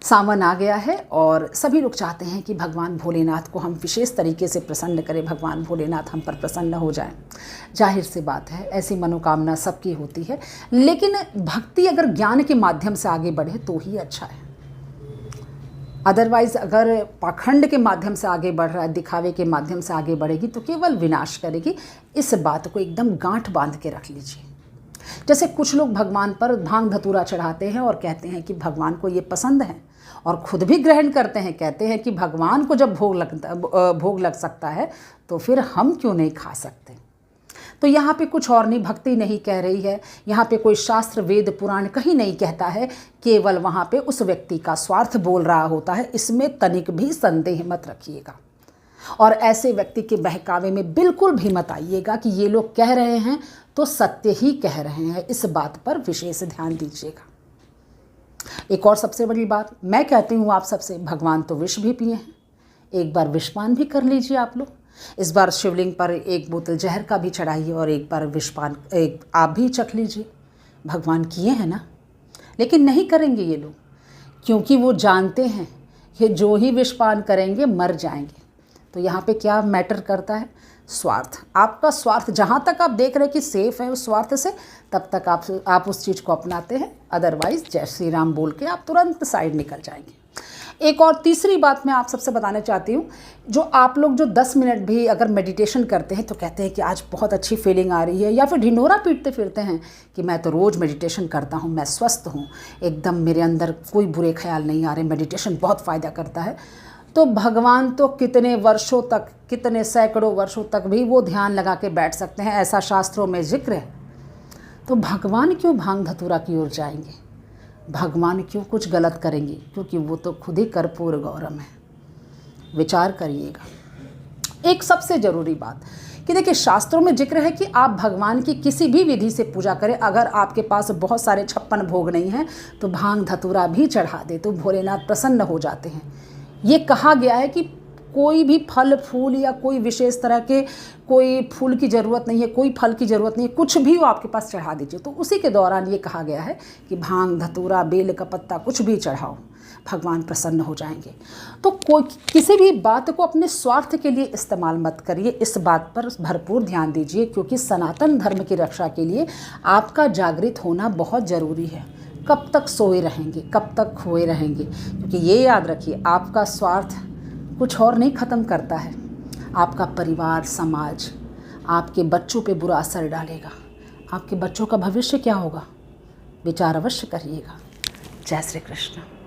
सावन आ गया है और सभी लोग चाहते हैं कि भगवान भोलेनाथ को हम विशेष तरीके से प्रसन्न करें, भगवान भोलेनाथ हम पर प्रसन्न हो जाएं। जाहिर सी बात है, ऐसी मनोकामना सबकी होती है, लेकिन भक्ति अगर ज्ञान के माध्यम से आगे बढ़े तो ही अच्छा है। अदरवाइज़ अगर पाखंड के माध्यम से आगे बढ़ रहा है, दिखावे के माध्यम से आगे बढ़ेगी तो केवल विनाश करेगी। इस बात को एकदम गांठ बांध के रख लीजिए। जैसे कुछ लोग भगवान पर भांग धतूरा चढ़ाते हैं और कहते हैं कि भगवान को ये पसंद है, और खुद भी ग्रहण करते हैं, कहते हैं कि भगवान को जब भोग लग सकता है तो फिर हम क्यों नहीं खा सकते। तो यहाँ पे कुछ और नहीं, भक्ति नहीं कह रही है, यहाँ पे कोई शास्त्र वेद पुराण कहीं नहीं कहता है, केवल वहाँ पे उस व्यक्ति का स्वार्थ बोल रहा होता है। इसमें तनिक भी संदेह मत रखिएगा और ऐसे व्यक्ति के बहकावे में बिल्कुल भी मत आइएगा कि ये लोग कह रहे हैं तो सत्य ही कह रहे हैं। इस बात पर विशेष ध्यान दीजिएगा। एक और सबसे बड़ी बात मैं कहती हूँ आप सबसे, भगवान तो विष भी पिए हैं, एक बार विषपान भी कर लीजिए आप लोग। इस बार शिवलिंग पर एक बोतल जहर का भी चढ़ाइए और एक बार विषपान आप भी चख लीजिए। भगवान किए हैं ना, लेकिन नहीं करेंगे ये लोग, क्योंकि वो जानते हैं कि जो ही विषपान करेंगे मर जाएंगे। तो यहाँ पे क्या मैटर करता है? स्वार्थ। आपका स्वार्थ जहाँ तक आप देख रहे हैं कि सेफ है उस स्वार्थ से, तब तक आप उस चीज़ को अपनाते हैं। अदरवाइज़ जय श्री राम बोल के आप तुरंत साइड निकल जाएंगे। एक और तीसरी बात मैं आप सबसे बताना चाहती हूँ, जो आप लोग जो 10 मिनट भी अगर मेडिटेशन करते हैं तो कहते हैं कि आज बहुत अच्छी फीलिंग आ रही है, या फिर ढिंढोरा पीटते फिरते हैं कि मैं तो रोज़ मेडिटेशन करता हूँ, मैं स्वस्थ हूँ, एकदम मेरे अंदर कोई बुरे ख्याल नहीं आ रहे, मेडिटेशन बहुत फ़ायदा करता है। तो भगवान तो कितने वर्षों तक, कितने सैकड़ों वर्षों तक भी वो ध्यान लगा के बैठ सकते हैं, ऐसा शास्त्रों में जिक्र है। तो भगवान क्यों भांग धतूरा की ओर जाएंगे? भगवान क्यों कुछ गलत करेंगे? क्योंकि वो तो खुद ही कर्पूर गौरम है। विचार करिएगा। एक सबसे ज़रूरी बात कि देखिए, शास्त्रों में जिक्र है कि आप भगवान की किसी भी विधि से पूजा करें। अगर आपके पास बहुत सारे 56 भोग नहीं हैं तो भांग धतूरा भी चढ़ा दे तो भोलेनाथ प्रसन्न हो जाते हैं। ये कहा गया है कि कोई भी फल फूल या कोई विशेष तरह के कोई फूल की ज़रूरत नहीं है, कोई फल की ज़रूरत नहीं है, कुछ भी वो आपके पास चढ़ा दीजिए। तो उसी के दौरान ये कहा गया है कि भांग धतूरा बेल का पत्ता कुछ भी चढ़ाओ, भगवान प्रसन्न हो जाएंगे। तो कोई किसी भी बात को अपने स्वार्थ के लिए इस्तेमाल मत करिए। इस बात पर भरपूर ध्यान दीजिए, क्योंकि सनातन धर्म की रक्षा के लिए आपका जागृत होना बहुत ज़रूरी है। कब तक सोए रहेंगे, कब तक खोए रहेंगे? क्योंकि ये याद रखिए, आपका स्वार्थ कुछ और नहीं ख़त्म करता है, आपका परिवार, समाज, आपके बच्चों पे बुरा असर डालेगा। आपके बच्चों का भविष्य क्या होगा? विचार अवश्य करिएगा। जय श्री कृष्ण।